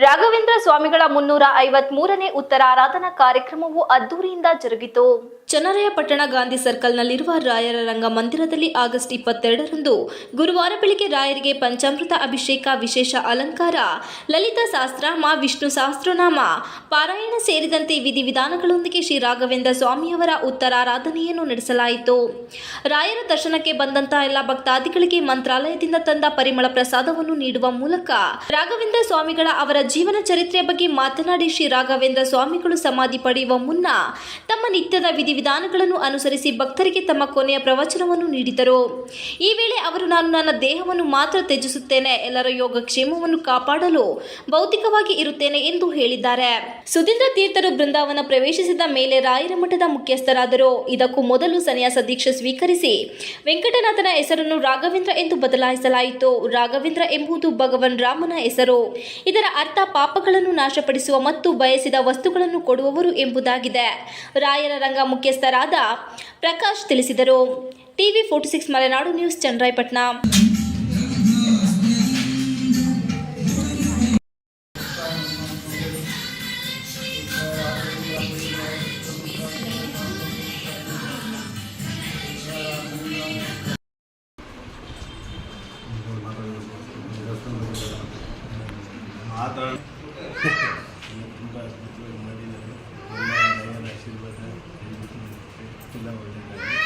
ರಾಘವೇಂದ್ರ ಸ್ವಾಮಿಗಳ 353ನೇ ಉತ್ತರಾರಾಧನಾ ಕಾರ್ಯಕ್ರಮವು ಅದ್ದೂರಿಯಿಂದ ಜರುಗಿತು. ಚನ್ನರಾಯಪಟ್ಟಣ ಗಾಂಧಿ ಸರ್ಕಲ್ನಲ್ಲಿರುವ ರಾಯರ ರಂಗ ಮಂದಿರದಲ್ಲಿ ಆಗಸ್ಟ್ 22ರಂದು ಗುರುವಾರ ಬೆಳಿಗ್ಗೆ ರಾಯರಿಗೆ ಪಂಚಾಮೃತ ಅಭಿಷೇಕ, ವಿಶೇಷ ಅಲಂಕಾರ, ಲಲಿತಾ ಸಹಸ್ರನಾಮ, ವಿಷ್ಣು ಸಹಸ್ರನಾಮ ಪಾರಾಯಣ ಸೇರಿದಂತೆ ವಿಧಿವಿಧಾನಗಳೊಂದಿಗೆ ಶ್ರೀ ರಾಘವೇಂದ್ರ ಸ್ವಾಮಿಯವರ ಉತ್ತರಾರಾಧನೆಯನ್ನು ನಡೆಸಲಾಯಿತು. ರಾಯರ ದರ್ಶನಕ್ಕೆ ಬಂದಂತಹ ಎಲ್ಲ ಭಕ್ತಾದಿಗಳಿಗೆ ಮಂತ್ರಾಲಯದಿಂದ ತಂದ ಪರಿಮಳ ಪ್ರಸಾದವನ್ನು ನೀಡುವ ಮೂಲಕ ರಾಘವೇಂದ್ರ ಸ್ವಾಮಿಗಳ ಅವರ ಜೀವನ ಚರಿತ್ರೆಯ ಬಗ್ಗೆ ಮಾತನಾಡಿ, ಶ್ರೀ ರಾಘವೇಂದ್ರ ಸ್ವಾಮಿಗಳು ಸಮಾಧಿ ಪಡೆಯುವ ಮುನ್ನ ತಮ್ಮ ನಿತ್ಯದ ವಿಧಿವಿಧಾನಗಳನ್ನು ಅನುಸರಿಸಿ ಭಕ್ತರಿಗೆ ತಮ್ಮ ಕೊನೆಯ ಪ್ರವಚನವನ್ನು ನೀಡಿದರು. ಈ ವೇಳೆ ಅವರು, ನಾನು ನನ್ನ ದೇಹವನ್ನು ಮಾತ್ರ ತ್ಯಜಿಸುತ್ತೇನೆ, ಎಲ್ಲರ ಯೋಗಕ್ಷೇಮವನ್ನು ಕಾಪಾಡಲು ಭೌತಿಕವಾಗಿ ಇರುತ್ತೇನೆ ಎಂದು ಹೇಳಿದ್ದಾರೆ. ಸುಧೀಂದ್ರ ತೀರ್ಥರು ಬೃಂದಾವನ ಪ್ರವೇಶಿಸಿದ ಮೇಲೆ ರಾಯರ ಮಠದ ಮುಖ್ಯಸ್ಥರಾದರು. ಇದಕ್ಕೂ ಮೊದಲು ಸನ್ಯಾಸ ದೀಕ್ಷೆ ಸ್ವೀಕರಿಸಿ ವೆಂಕಟನಾಥನ ಹೆಸರನ್ನು ರಾಘವೇಂದ್ರ ಎಂದು ಬದಲಾಯಿಸಲಾಯಿತು. ರಾಘವೇಂದ್ರ ಎಂಬುದು ಭಗವಾನ್ ರಾಮನ ಹೆಸರು. ಇದರ ಅರ್ಥ ಪಾಪಗಳನ್ನು ನಾಶಪಡಿಸುವ ಮತ್ತು ಬಯಸಿದ ವಸ್ತುಗಳನ್ನು ಕೊಡುವವರು ಎಂಬುದಾಗಿದೆ. ರಾಯರ ರಂಗ ಮುಖ್ಯಸ್ಥರಾದ ಪ್ರಕಾಶ್ ತಿಳಿಸಿದರು. TV 46 Malenadu news, Channarayapatna. ತುಂಬ ಅದ್ಭುತವಾಗಿ ಮಾಡಿದ್ದಾರೆ. ಎಲ್ಲ ಆಶೀರ್ವಾದ ಎಲ್ಲ ಒಳ್ಳೆಯದಾಗಿ